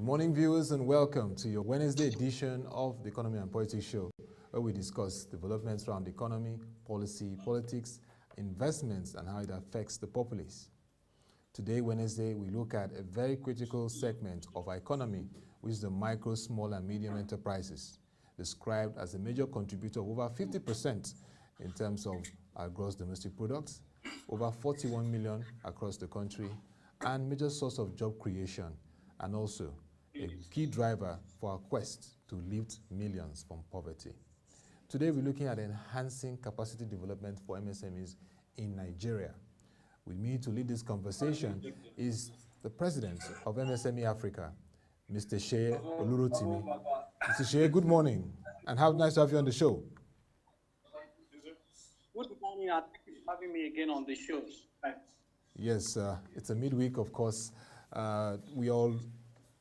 morning, viewers, and welcome to your Wednesday edition of the Economy and Politics Show, where we discuss developments around the economy, policy, politics, investments, and how it affects the populace. Today, Wednesday, we look at a very critical segment of our economy, which is the micro, small, and medium enterprises, described as a major contributor of over 50% in terms of our gross domestic products, over 41 million across the country, and major source of job creation, and also a key driver for our quest to lift millions from poverty. Today, we're looking at enhancing capacity development for MSMEs in Nigeria. With me to lead this conversation is the president of MSME Africa, Mr. Seye Olurotimi. Mr. Seye, good morning, and how nice to have you on the show. Good morning, and thank you for having me again on the show. Yes, it's a midweek, of course. We all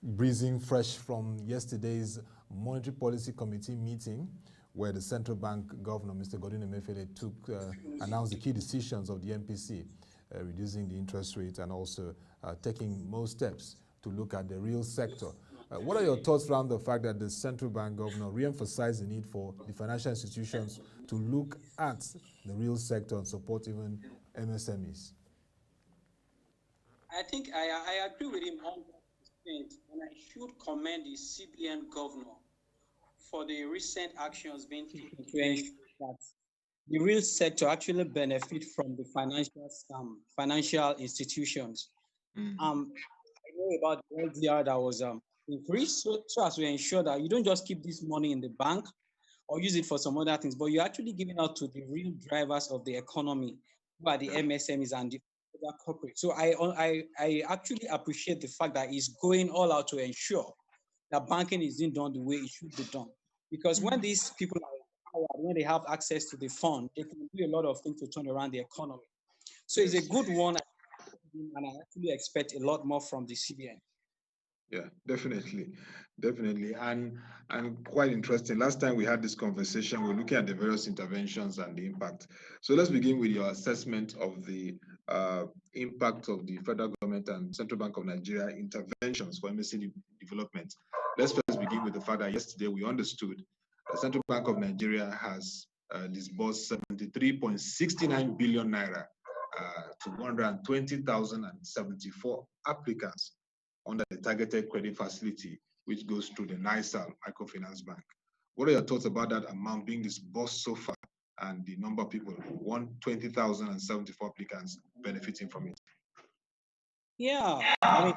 breezing fresh from yesterday's Monetary Policy Committee meeting, where the central bank governor, Mr. Godwin Emefiele, announced the key decisions of the MPC, reducing the interest rate and also taking most steps to look at the real sector. What are your thoughts around the fact that the central bank governor re-emphasized the need for the financial institutions to look at the real sector and support even MSMEs? I think I agree with him 100%, and I should commend the CBN governor for the recent actions being taken to ensure that the real sector actually benefit from the financial institutions. I know about the LDR that was increased, so as to ensure that you don't just keep this money in the bank or use it for some other things, but you're actually giving out to the real drivers of the economy, who are the MSMEs and the corporate. So I actually appreciate the fact that he's going all out to ensure that banking is being done the way it should be done. Because when these people are empowered, when they have access to the fund, they can do a lot of things to turn around the economy. So it's a good one, and I actually expect a lot more from the CBN. Yeah, definitely. And quite interesting. Last time we had this conversation, we were looking at the various interventions and the impact. So let's begin with your assessment of the impact of the federal government and Central Bank of Nigeria interventions for MSME development. Let's first begin with the fact that yesterday we understood the Central Bank of Nigeria has disbursed 73.69 billion naira to 120,074 applicants under the targeted credit facility, which goes through the NISAL Microfinance Bank. What are your thoughts about that amount being disbursed so far and the number of people, 120,074 applicants benefiting from it? Yeah, I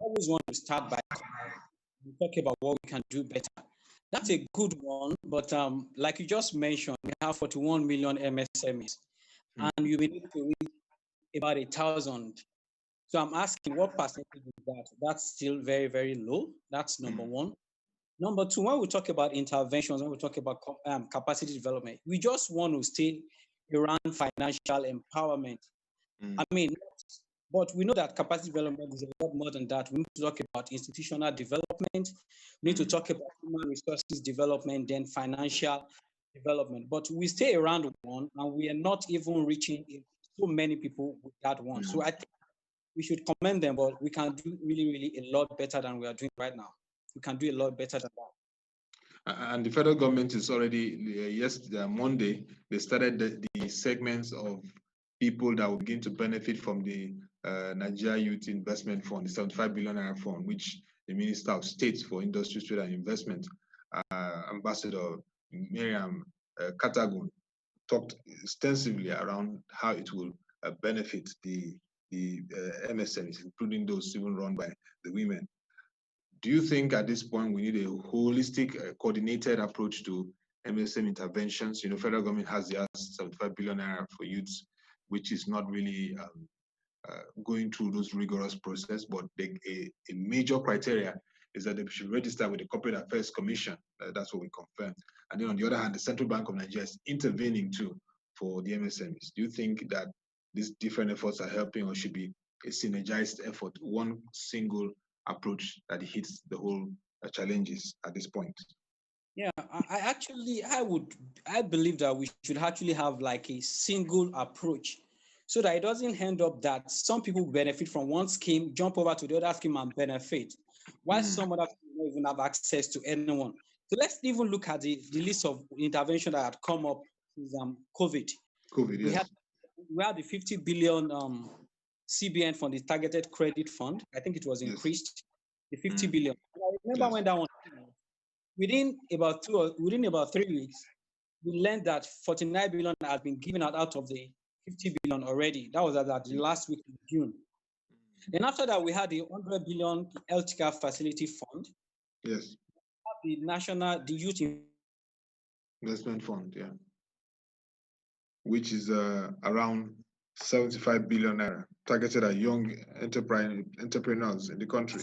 always want to start by talking about what we can do better. That's a good one, but like you just mentioned, we have 41 million MSMEs, and you will need to reach about 1,000. So I'm asking, what percentage is that? That's still very, very low. That's number one. Number two, when we talk about interventions, when we talk about capacity development, we just want to stay around financial empowerment. I mean, but we know that capacity development is a lot more than that. We need to talk about institutional development. We need to talk about human resources development, then financial development. But we stay around one, and we are not even reaching so many people with that one. So I think we should commend them, but we can do really, really a lot better than we are doing right now. We can do a lot better than that. And the federal government is already, yesterday, Monday, they started the segments of people that will begin to benefit from the Nigeria Youth Investment Fund, the 75 billion naira fund, which the Minister of State for Industry, Trade and Investment, Ambassador Miriam Katagun, talked extensively around how it will benefit the MSMEs, including those even run by the women. Do you think at this point we need a holistic, coordinated approach to MSME interventions? You know, federal government has the 75 billion naira for youths, which is not really going through those rigorous process, but a major criteria is that they should register with the Corporate Affairs Commission. That's what we confirmed. And then on the other hand, the Central Bank of Nigeria is intervening too for the MSMEs. Do you think that these different efforts are helping, or should be a synergized effort, one single approach that hits the whole challenges at this point? Yeah, I believe that we should actually have like a single approach, so that it doesn't end up that some people benefit from one scheme, jump over to the other scheme and benefit. while some other people don't even have access to anyone. So let's even look at the list of intervention that had come up since COVID. COVID, yes. We had the 50 billion CBN fund, the targeted credit fund. I think it was increased, the 50 billion. And I remember when that one came out, within about 3 weeks, we learned that 49 billion had been given out of the 50 billion already. That was at the last week in June. Then after that, we had the 100 billion healthcare facility fund. Yes. The youth investment fund, yeah, which is around 75 billion naira, targeted at young entrepreneurs in the country.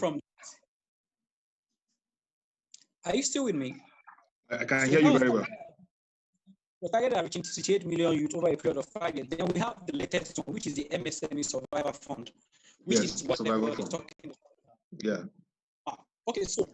Are you still with me? I can hear you very well. We're targeted at reaching 68 million youth over a period of 5 years. Then we have the latest one, which is the MSME Survivor Fund, which is what everybody is talking about. Yeah. Okay, so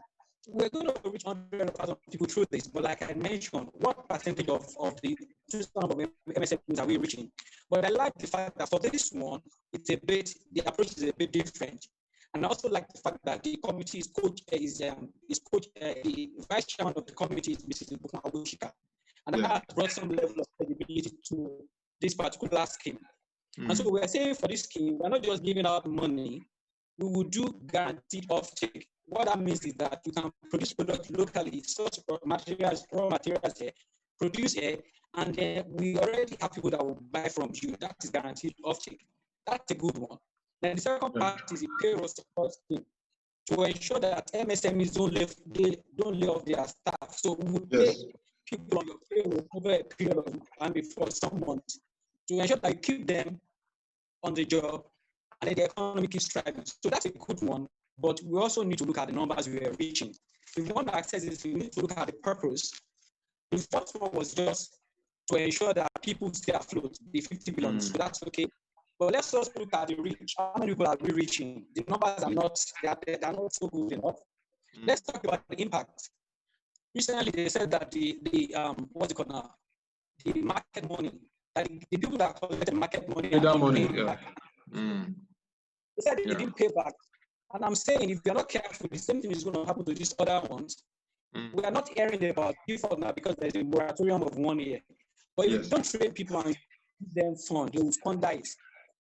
we're going to reach 100,000 people through this, but like I mentioned, what percentage of the MSMEs are we reaching? But I like the fact that for this one, the approach is a bit different. And I also like the fact that the committee the vice chairman of the committee is Mrs. Abushika. And that brought some level of credibility to this particular scheme. And so we're saying for this scheme, we're not just giving out money, we will do guaranteed offtake. What that means is that you can produce products locally, source raw materials here, produce here, and then we already have people that will buy from you. That is guaranteed offtake. That's a good one. Then the second part is the payroll support scheme to ensure that MSMEs don't lay off their staff. So we will pay people on your payroll over a period of time before some months to ensure that you keep them on the job and then the economy keeps thriving. So that's a good one. But we also need to look at the numbers we are reaching. If you want to access this, we need to look at the purpose. The first one was just to ensure that people stay afloat, the 50 billion. So that's okay. But let's also look at the reach. How many people are we reaching? The numbers are not so good enough. Let's talk about the impact. Recently, they said that the what's it called now? The market money. That the people that collected market money. They said they didn't pay back. And I'm saying, if you're not careful, the same thing is going to happen to these other ones. We are not hearing about default now because there's a moratorium of 1 year. But if you don't train people and give them fund, they will fund it.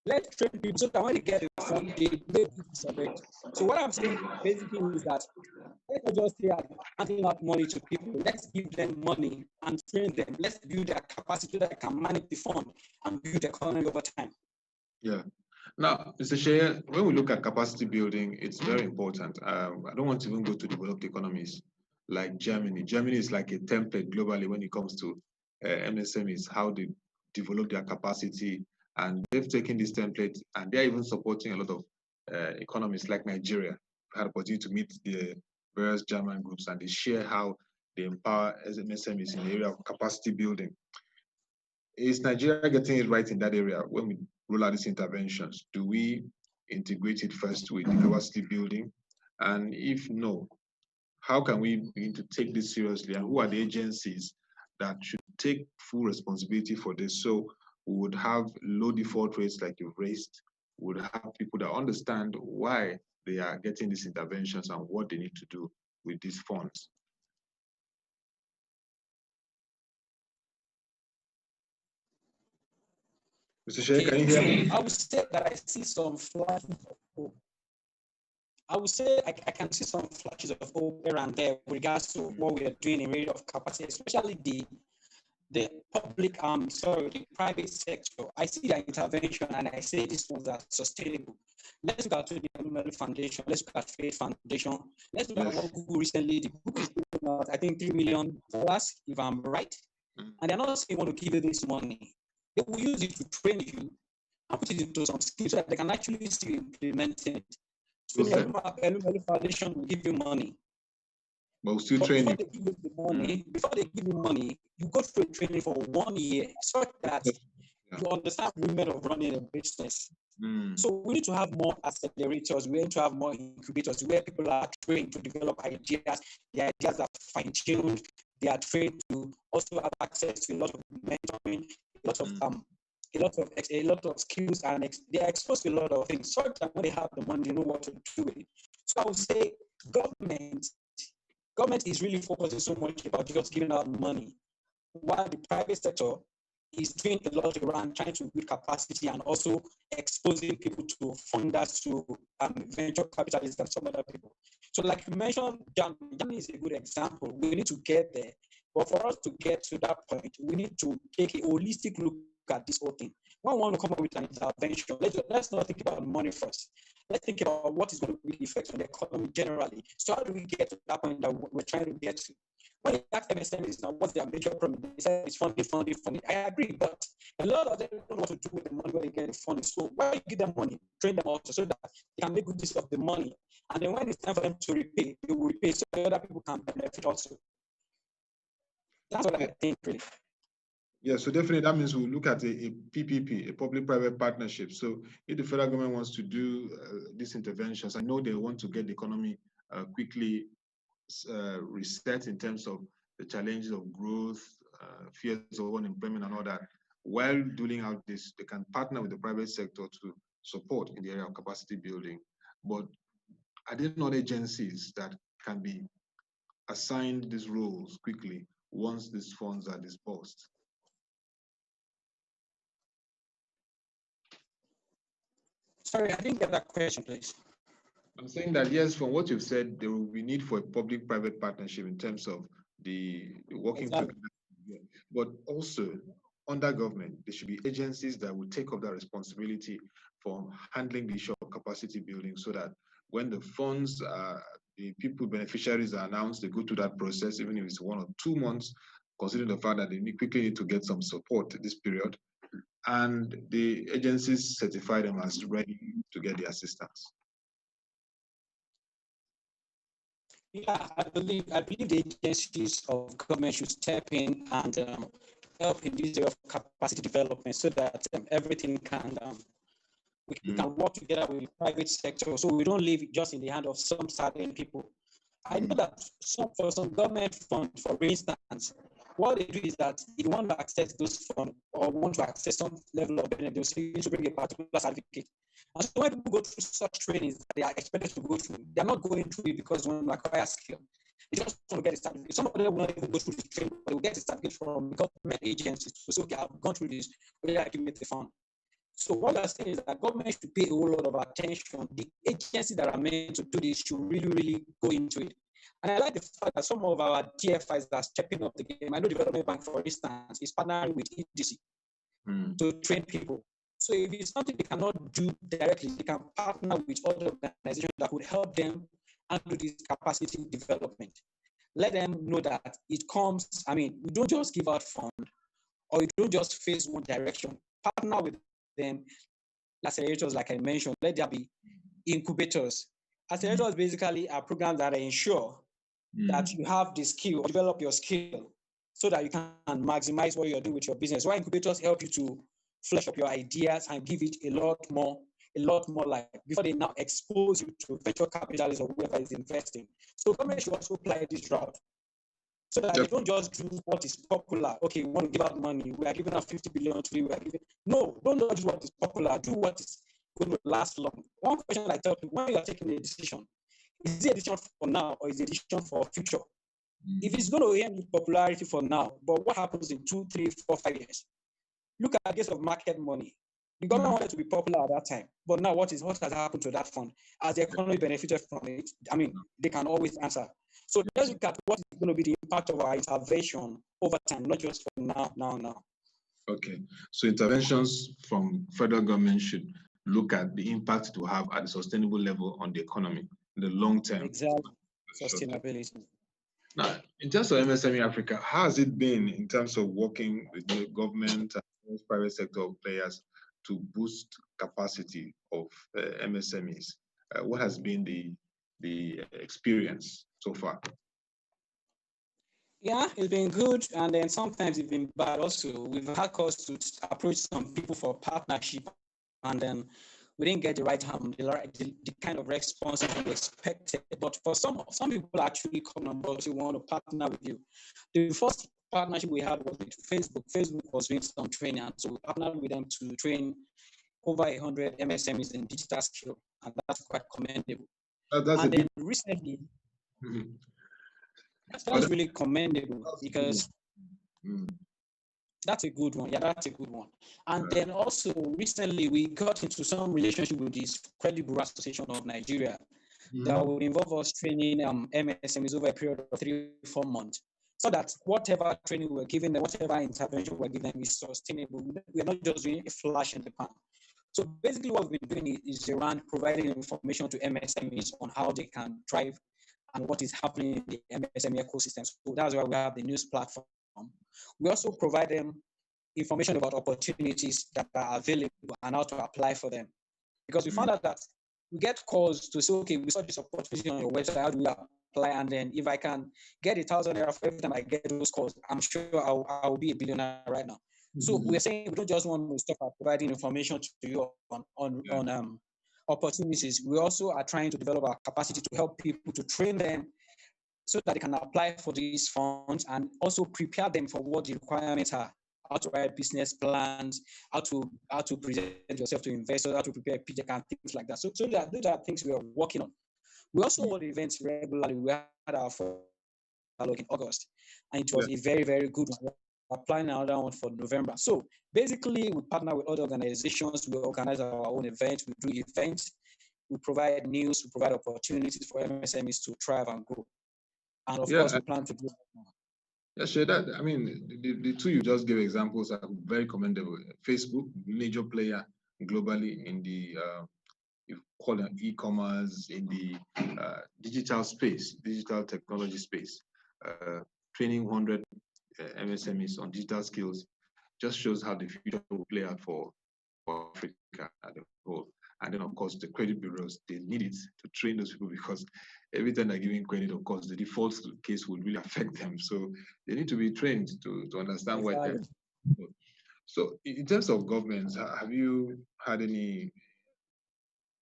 Let's train people so that when they get the fund, they make use of it. So what I'm saying basically is that let's not just say handing out money to people. Let's give them money and train them. Let's build their capacity that they can manage the fund and build the economy over time. Yeah. Now, Mr. Seye, when we look at capacity building, it's very important. I don't want to even go to developed economies like Germany. Germany is like a template globally when it comes to MSMEs, how they develop their capacity. And they've taken this template and they're even supporting a lot of economies like Nigeria. I had the opportunity to meet the various German groups and they share how they empower MSMEs in the area of capacity building. Is Nigeria getting it right in that area when we roll out these interventions? Do we integrate it first with capacity building? And if no, how can we begin to take this seriously? And who are the agencies that should take full responsibility for this? So we would have low default rates like you've raised, we would have people that understand why they are getting these interventions and what they need to do with these funds. Mr. Seye, can you hear me? I would say that I see some flashes of hope. I would say I can see some flashes of hope here and there with regards to what we are doing in area of capacity, especially the public, the private sector. I see the intervention and I say these ones are sustainable. Let's look at the ML Foundation, let's look at Faith Foundation, let's look at what Google recently did. Google is giving out, I think, $3 million, if I'm right. And they're not saying want to give you this money. They will use it to train you and put it into some skills so that they can actually still implement it. So the Foundation will give you money. But we'll still train you. Before they give you money, you go through training for 1 year so that you understand the movement of running a business. So we need to have more accelerators, we need to have more incubators where people are trained to develop ideas. The ideas are fine-tuned, they are trained to also have access to a lot of mentoring, a lot of skills, and they are exposed to a lot of things. So that when they have the money, they know what to do with it. So I would say government is really focusing so much about just giving out money, while the private sector is doing a lot around trying to build capacity and also exposing people to funders, to venture capitalists and some other people. So like you mentioned, Germany is a good example. We need to get there. But for us to get to that point, we need to take a holistic look at this whole thing. When we want to come up with an intervention, let's not think about money first. Let's think about what is going to be the effect on the economy generally. So how do we get to that point that we're trying to get to? When you ask MSMEs now, what's their major problem? They say it's funding. I agree, but a lot of them don't know what to do with the money when they get the funding. So why you give them money, train them also so that they can make good use of the money. And then when it's time for them to repay, they will repay so other people can benefit also. That's what I think, really. Yeah, so definitely that means we'll look at a PPP, a public-private partnership. So if the federal government wants to do these interventions, I know they want to get the economy quickly reset in terms of the challenges of growth, fears of unemployment and all that. While doing out this, they can partner with the private sector to support in the area of capacity building. But are there not agencies that can be assigned these roles quickly once these funds are disbursed? Sorry, I didn't get that question, please. I'm saying that, yes, from what you've said, there will be need for a public-private partnership in terms of the working together. But also, under government, there should be agencies that will take up that responsibility for handling the issue of capacity building so that when the funds, the people beneficiaries are announced, they go through that process, even if it's 1 or 2 months, considering the fact that they quickly need to get some support at this period, and the agencies certify them as ready to get the assistance. Yeah, I believe the agencies of government should step in and help in this area of capacity development so that everything can we can work together with the private sector, so we don't leave it just in the hand of some certain people. I know that for some government funds, for instance, what they do is that if you want to access those funds or want to access some level of benefit, they'll say you need to bring a particular certificate. And so when people go through such trainings that they are expected to go through, they're not going through it because they want to acquire skill. They just want to get a certificate. Some of them will not even go through the training, but they will get a certificate from government agencies to say, okay, I've gone through this, whether I give me the fund. So what I'm saying is that government should pay a whole lot of attention. The agencies that are meant to do this should really, really go into it. And I like the fact that some of our TFIs are stepping up the game. I know Development Bank, for instance, is partnering with EDC to train people. So if it's something they cannot do directly, they can partner with other organizations that would help them and do this capacity development. Let them know that it comes, we don't just give out funds or you don't just face one direction. Partner with them, accelerators, like I mentioned, let there be incubators. Accelerators basically are programs that ensure that you have the skill, or develop your skill so that you can maximize what you're doing with your business. Why incubators help you to flesh up your ideas and give it a lot more life before they now expose you to venture capitalists or whoever is investing. So government should also apply this route so that they don't just do what is popular. Okay, we want to give out money. We are giving out 50 billion today. No, don't do what is popular. Do what is going to last long. One question I tell people, when you are taking a decision, is it a decision for now or is it a decision for future? If it's going to end with popularity for now, but what happens in 2, 3, 4, 5 years? Look at the case of market money. The government wanted to be popular at that time, but now what has happened to that fund? As the economy benefited from it, they can always answer. So let's look at what is going to be the impact of our intervention over time, not just for now. Okay, so interventions from federal government should look at the impact it will have at a sustainable level on the economy in the long term. Exactly, sustainability. Now, in terms of MSME Africa, how has it been in terms of working with the government and private sector players to boost capacity of MSMEs? What has been the experience so far? Yeah, it's been good, and then sometimes it's been bad also. We've had calls to approach some people for partnership, and then we didn't get the kind of response we expected. But for some people actually come on board to want to partner with you. The first partnership we had was with Facebook. Facebook was doing some training, so we partnered with them to train over 100 MSMEs in digital skill, and that's quite commendable. That's And a big. then recently, Mhm. that's really commendable because Mm. that's a good one. Yeah, that's a good one. And Right. then also recently we got into some relationship with this Credit Bureau Association of Nigeria that Mhm. will involve us training MSMEs over a period of 3-4 months. So that whatever training we're giving them, whatever intervention we're giving them is sustainable. We're not just doing a flash in the pan. So basically what we've been doing is around providing information to MSMEs on how they can thrive and what is happening in the MSME ecosystem. So that's why we have the news platform. We also provide them information about opportunities that are available and how to apply for them. Because we found out that we get calls to say, okay, we saw this opportunity on your website, how do we apply? And then if I can get 1,000 naira for every time I get those calls, I'm sure I'll be a billionaire right now. So we're saying we don't just want to stop at providing information to you on opportunities. We also are trying to develop our capacity to help people, to train them so that they can apply for these funds and also prepare them for what the requirements are, how to write business plans, how to present yourself to investors, how to prepare a pitch deck and things like that. So those are things we are working on. We also hold events regularly. We had our first in August, and it was a very, very good one. We're planning another one for November. So basically, we partner with other organizations. We organize our own events. We do events. We provide news. We provide opportunities for MSMEs to thrive and grow. And of course, we plan to do that more. Yeah, sure. That I mean, the two you just gave examples are very commendable. Facebook, major player globally in the you call it e-commerce, in the digital space, digital technology space, training 100 MSMEs on digital skills just shows how the future will play out for Africa as a whole. And then, of course, the credit bureaus, they need it to train those people because every time they're giving credit, of course, the default case will really affect them. So they need to be trained to understand what they're doing. So in terms of governments, have you had any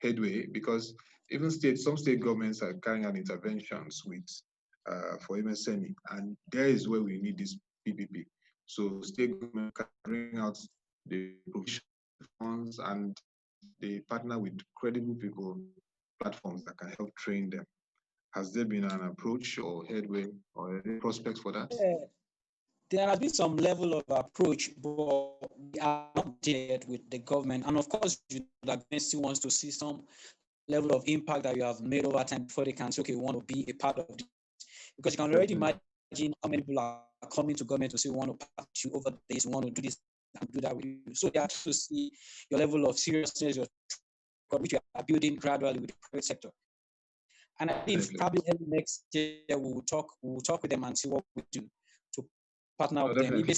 headway? Because even some state governments are carrying out interventions with for MSME, and there is where we need this PPP. So state government can bring out the provision funds and they partner with credible people, platforms that can help train them. Has there been an approach or headway or any prospects for that? There has been some level of approach, but we are not there with the government. And of course, the government still wants to see some level of impact that you have made over time before they can say, okay, we want to be a part of this. Because you can already imagine how many people are coming to government to say, we want to pass you over this, we want to do this and do that with you. So they have to see your level of seriousness, which you are building gradually with the private sector. And I think probably early next year we will talk with them and see what we do to partner with them. If they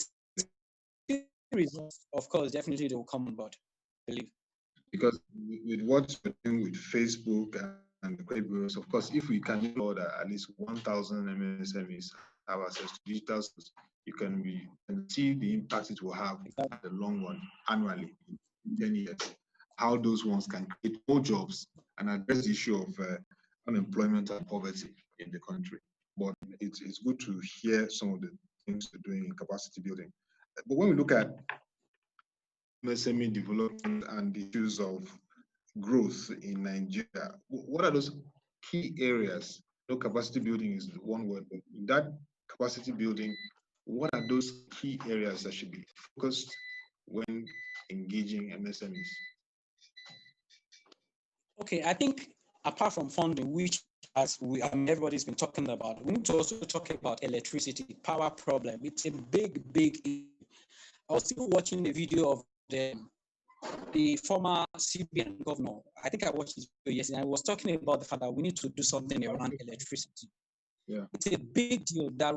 see results, of course, definitely they will come on board, I believe. Because with what you're doing with Facebook and the credit bureaus, of course, if we can order at least 1,000 MSMEs have access to digital skills, you can see the impact it will have in the long run annually in 10 years. How those ones can create more jobs and address the issue of unemployment and poverty in the country. But it's good to hear some of the things they're doing in capacity building. But when we look at MSME development and the issues of growth in Nigeria, what are those key areas? Capacity building is one word, but in that capacity building, what are those key areas that should be focused when engaging MSMEs? Okay, I think apart from funding, which everybody's been talking about, we need to also talk about electricity, power problem. It's a big issue. I was still watching a video of the former CBN governor. I think I watched his video yesterday. I was talking about the fact that we need to do something around electricity. Yeah. It's a big deal that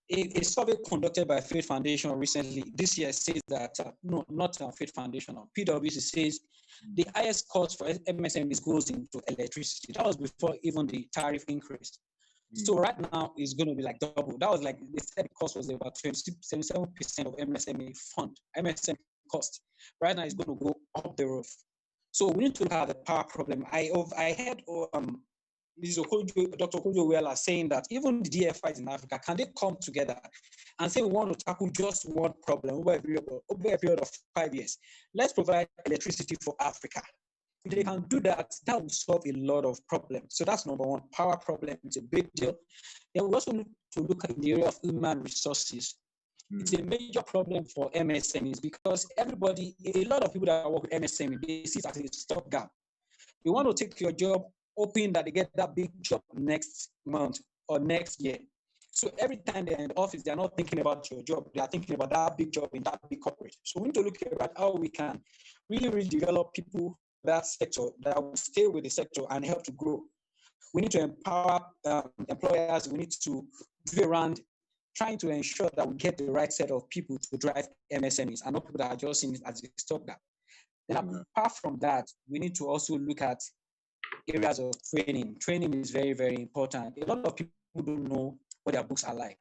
a survey conducted by Faith Foundation recently this year says that, no, not Faith Foundation, PwC says the highest cost for MSMEs goes into electricity. That was before even the tariff increase. So right now it's going to be like double. That was like, they said the cost was about 77% of MSME cost. Right now it's going to go up the roof. So we need to look at the power problem. I heard Dr. Okojo saying that even the DFIs in Africa, can they come together and say we want to tackle just one problem over a period of 5 years? Let's provide electricity for Africa. If they can do that, that will solve a lot of problems. So that's number one. Power problem, it's a big deal. Then we also need to look at the area of human resources. It's a major problem for MSMEs because everybody, a lot of people that work with MSME, they see it as a stopgap. You want to take your job, hoping that they get that big job next month or next year. So every time they're in the office, they're not thinking about your job. They are thinking about that big job in that big corporate. So we need to look at how we can really develop people in that sector that will stay with the sector and help to grow. We need to empower employers. We need to do around trying to ensure that we get the right set of people to drive MSMEs and not people that are just seeing it as a stopgap. Then apart from that, we need to also look at areas of training. Training is very, very important. A lot of people don't know what their books are like.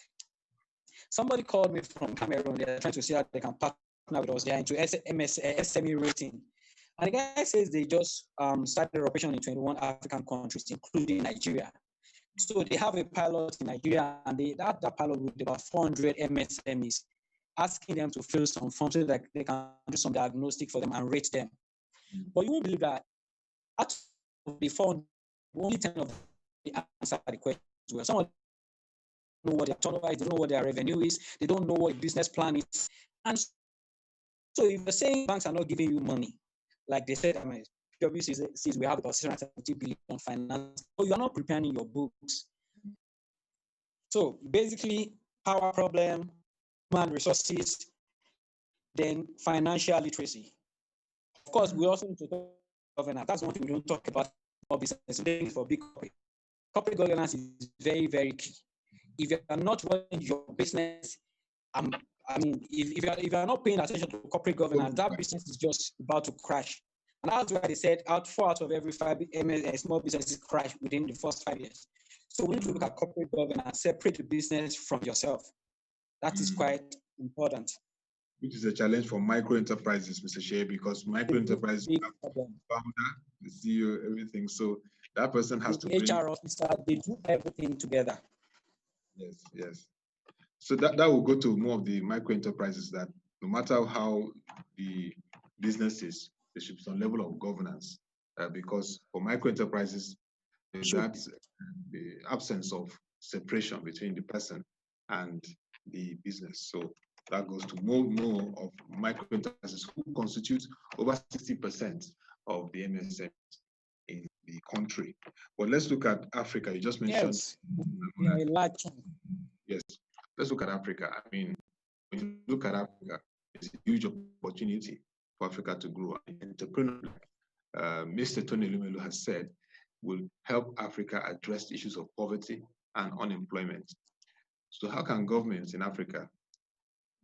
Somebody called me from Cameroon. They're trying to see how they can partner with us. They're into SME rating. And the guy says they just started operation in 21 African countries, including Nigeria. So they have a pilot in Nigeria, and that pilot with about 400 MSMEs, asking them to fill some forms so that they can do some diagnostic for them and rate them. But you won't believe that out of the 400, only 10 of them answer the questions well. Some of them don't know what their turnover is, they don't know what their revenue is, they don't know what the business plan is. And so if you're saying banks are not giving you money, like they said, PwC says we have about 670 billion finance, but you are not preparing your books. So basically, power problem, human resources, then financial literacy. Of course, we also need to talk about governance. That's one thing we don't talk about for business, for big corporate. Corporate governance is very, very key. If you are not running your business, if you are not paying attention to corporate governance, that business is just about to crash. And that's why they said 4 out of every 5 small businesses crash within the first 5 years. So we need to look at corporate governance, separate the business from yourself. That is quite important. Which is a challenge for micro enterprises, Mr. Seye, because micro enterprises have founder, the CEO, everything. So that person has to bring HR officer, they do everything together. Yes, yes. So that will go to more of the micro enterprises that no matter how the business is, there should be some level of governance. Because for micro enterprises, there's that the absence of separation between the person and the business. So that goes to more of micro enterprises who constitute over 60% of the MSMEs in the country. But let's look at Africa. You just mentioned. Yes. Yes. Let's look at Africa. I mean, when you look at Africa, it's a huge opportunity for Africa to grow. Entrepreneur, Mr. Tony Elumelu has said, will help Africa address issues of poverty and unemployment. So how can governments in Africa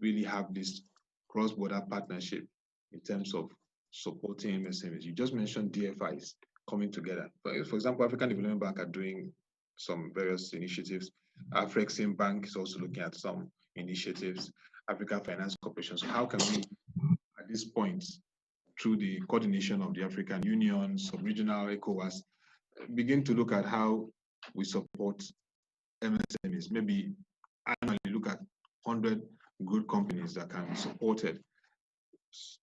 really have this cross-border partnership in terms of supporting MSMEs? You just mentioned DFIs coming together. For example, African Development Bank are doing some various initiatives. Afrexim Bank is also looking at some initiatives. Africa Finance Corporation. So how can we, at this point, through the coordination of the African Union, sub-regional ECOWAS, begin to look at how we support MSMEs? Maybe annually look at 100 good companies that can be supported.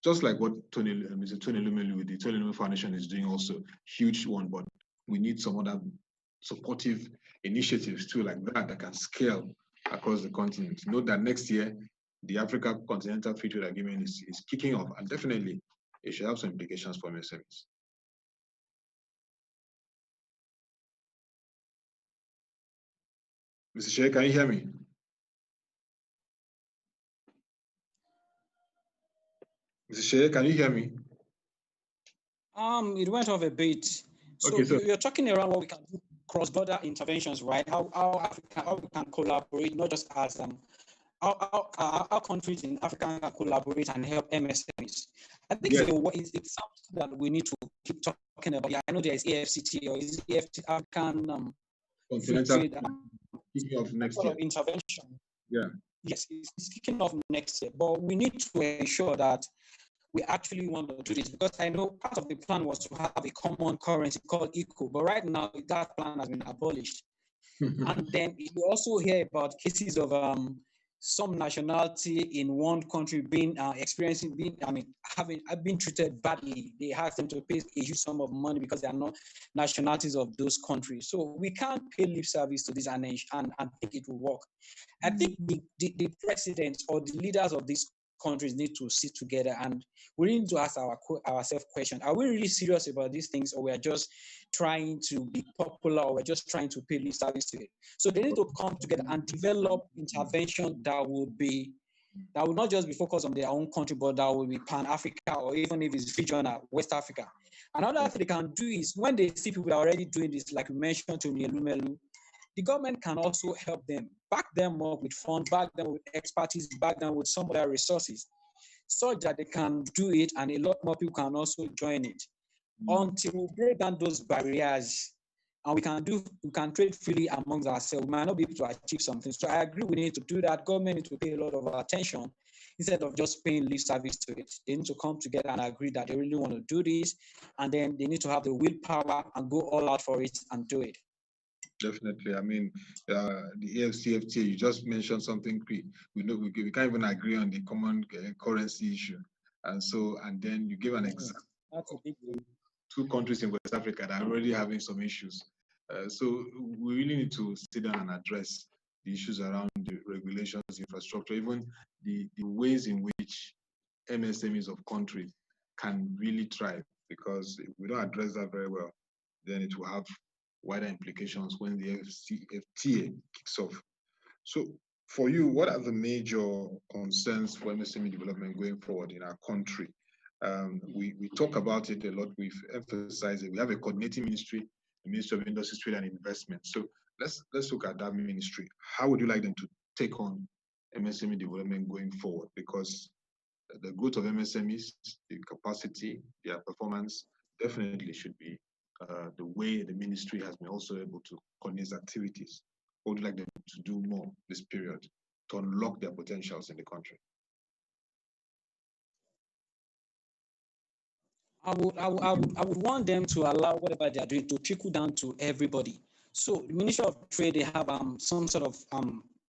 Just like what Mr. Tony Elumelu with the Tony Elumelu Foundation is doing, also huge one, but we need some other supportive initiatives too, like that can scale across the continent. Note that next year, the Africa Continental Free Trade Agreement is kicking off, and definitely it should have some implications for MSMEs. Mr. Seye, can you hear me? Mr. Seye, can you hear me? It went off a bit. So, okay, so you're talking around what we can do, cross-border interventions, right? How we can collaborate, not just as how countries in Africa can collaborate and help MSMEs. I think it's something that we need to keep talking about. Yeah, I know there is AFCT or is EFT African kicking off next year. Intervention. Yeah. Yes, it's kicking off next year, but we need to ensure that we actually want to do this, because I know part of the plan was to have a common currency called ECO, but right now that plan has been abolished. And then you also hear about cases of some nationality in one country being been treated badly. They ask them to pay a huge sum of money because they are not nationalities of those countries. So we can't pay lip service to this and think it will work. I think the presidents or the leaders of these countries need to sit together, and we need to ask ourselves questions. Are we really serious about these things, or we are just trying to be popular, or we're just trying to pay lip service to it? So they need to come together and develop intervention that will not just be focused on their own country, but that will be Pan-Africa, or even if it's regional, West Africa. Another thing they can do is when they see people that are already doing this, like you mentioned to Lumelu, the government can also help them, back them up with funds, back them with expertise, back them with some of their resources, so that they can do it and a lot more people can also join it. Until we break down those barriers and we can trade freely amongst ourselves, we might not be able to achieve something. So I agree we need to do that. Government needs to pay a lot of attention instead of just paying lip service to it. They need to come together and agree that they really want to do this, and then they need to have the willpower and go all out for it and do it. Definitely. I mean, the AFCFTA, you just mentioned something. We know we can't even agree on the common currency issue, and then you give an example. That's a big deal. 2 countries in West Africa that are already having some issues. So we really need to sit down and address the issues around the regulations, infrastructure, even the ways in which MSMEs of countries can really thrive. Because if we don't address that very well, then it will have wider implications when the FTA kicks off. So for you, what are the major concerns for MSME development going forward in our country? We talk about it a lot. We've emphasized it. We have a coordinating ministry, the Ministry of Industry, Trade and Investment. So let's look at that ministry. How would you like them to take on MSME development going forward? Because the growth of MSMEs, the capacity, their performance definitely should be the way the ministry has been also able to coordinate activities. What would you like them to do more this period to unlock their potentials in the country? I would want them to allow whatever they are doing to trickle down to everybody. So the Ministry of Trade, they have some sort of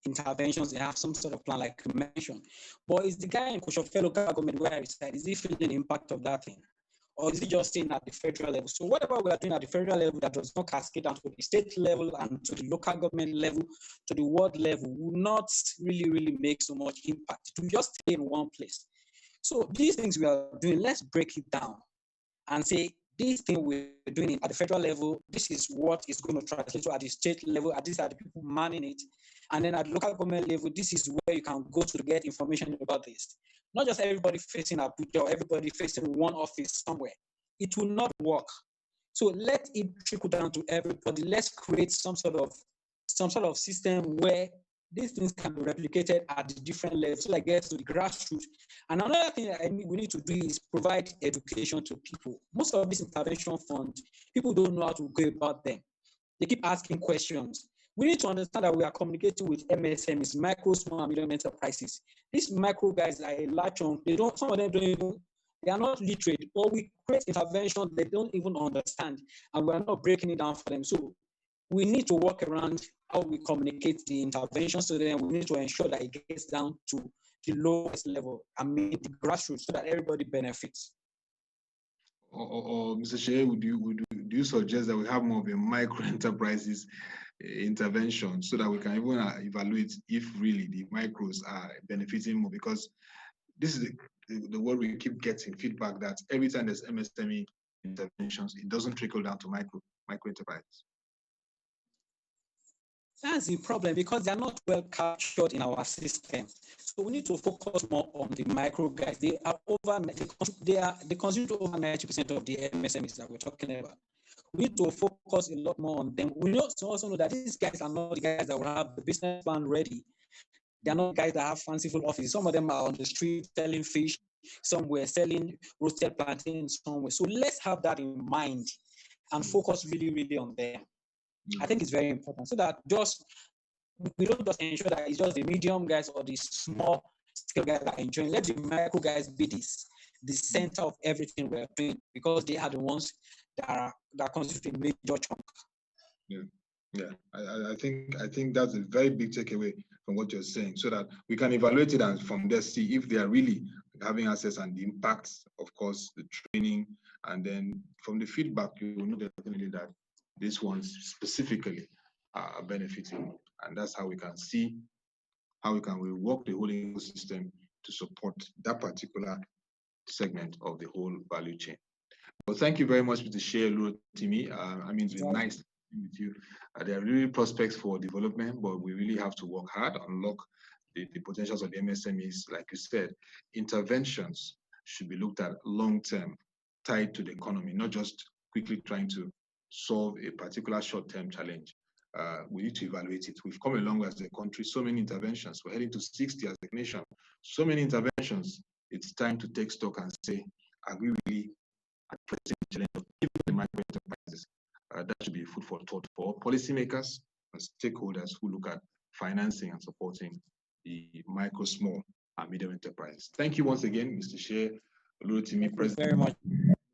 interventions, they have some sort of plan like you mentioned. But is the guy in Koshofe local government where I reside, is he feeling the impact of that thing? Or is he just staying at the federal level? So whatever we are doing at the federal level that does not cascade down to the state level and to the local government level, to the world level, will not really make so much impact. It will just stay in one place. So these things we are doing, let's break it down and say, this thing we're doing at the federal level, this is what is going to translate to at the state level, these are the people manning it. And then at the local government level, this is where you can go to get information about this. Not just everybody facing Abuja or everybody facing one office somewhere. It will not work. So let it trickle down to everybody. Let's create some sort of system where these things can be replicated at the different levels, so that gets to the grassroots. And another thing that we need to do is provide education to people. Most of these intervention funds, people don't know how to go about them. They keep asking questions. We need to understand that we are communicating with MSMEs, micro, small, and medium enterprises. These micro guys are a large chunk. Some of them they are not literate, or we create intervention they don't even understand, and we are not breaking it down for them. So we need to work around how we communicate the intervention, so then we need to ensure that it gets down to the lowest level, the grassroots, so that everybody benefits. Or Mr. Seye, do you suggest that we have more of a micro enterprises intervention so that we can even evaluate if really the micros are benefiting more? Because this is the word we keep getting feedback that every time there's MSME interventions, it doesn't trickle down to micro enterprises. That's the problem, because they're not well captured in our system. So we need to focus more on the micro guys. They constitute over 90% of the MSMEs that we're talking about. We need to focus a lot more on them. We also know that these guys are not the guys that will have the business plan ready. They're not guys that have fanciful offices. Some of them are on the street selling fish, somewhere selling roasted plantains somewhere. So let's have that in mind and focus really on them. I think it's very important, so that we don't just ensure that it's just the medium guys or the small scale guys that are enjoying. Let the micro guys be the center of everything we're doing, because they are the ones that constitute a major chunk. Yeah. Yeah, I think that's a very big takeaway from what you're saying, so that we can evaluate it and from there see if they are really having access and the impacts, of course, the training, and then from the feedback, you will know definitely that these ones specifically are benefiting, and that's how we can see how we can rework the whole ecosystem to support that particular segment of the whole value chain. Well, thank you very much, Mr. Seye Olurotimi. I mean, it's been nice talking with you. There are really prospects for development, but we really have to work hard, unlock the potentials of the MSMEs. Like you said, interventions should be looked at long-term, tied to the economy, not just quickly trying to solve a particular short-term challenge. We need to evaluate it. We've come a long way as a country, so many interventions. We're heading to 60 as a nation. So many interventions. It's time to take stock and say, are we really addressing the challenge of even the micro enterprises? That should be food for thought for policymakers and stakeholders who look at financing and supporting the micro, small, and medium enterprises. Thank you once again, Mr. Seye Olurotimi, President very much.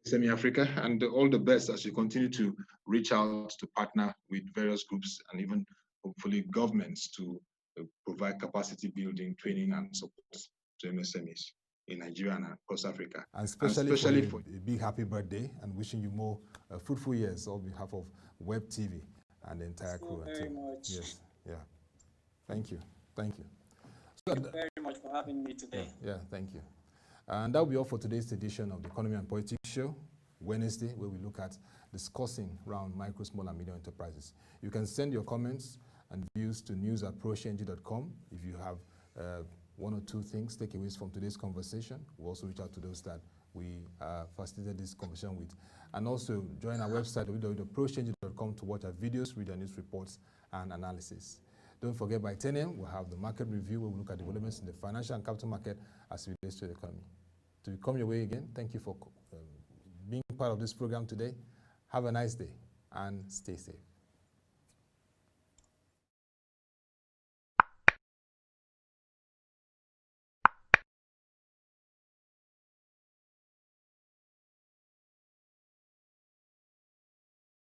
MSME Africa, and all the best as you continue to reach out to partner with various groups and even hopefully governments to provide capacity building, training, and support to MSMEs in Nigeria and across Africa. And especially for a big happy birthday, and wishing you more fruitful years on behalf of Web TV and the entire crew. Thank you very much. Yes, yeah. Thank you. Thank you. Thank you very much for having me today. Yeah, thank you. And that will be all for today's edition of the Economy and Politics Show, Wednesday, where we look at discussing around micro, small, and medium enterprises. You can send your comments and views to news@prochng.com if you have one or two things, takeaways from today's conversation. We'll also reach out to those that we facilitated this conversation with. And also join our website, www.prochng.com, to watch our videos, read our news reports, and analysis. Don't forget, by 10 a.m., we'll have the market review, where we look at developments in the financial and capital market as it relates to the economy. To come your way again, thank you for being part of this program today. Have a nice day and stay safe.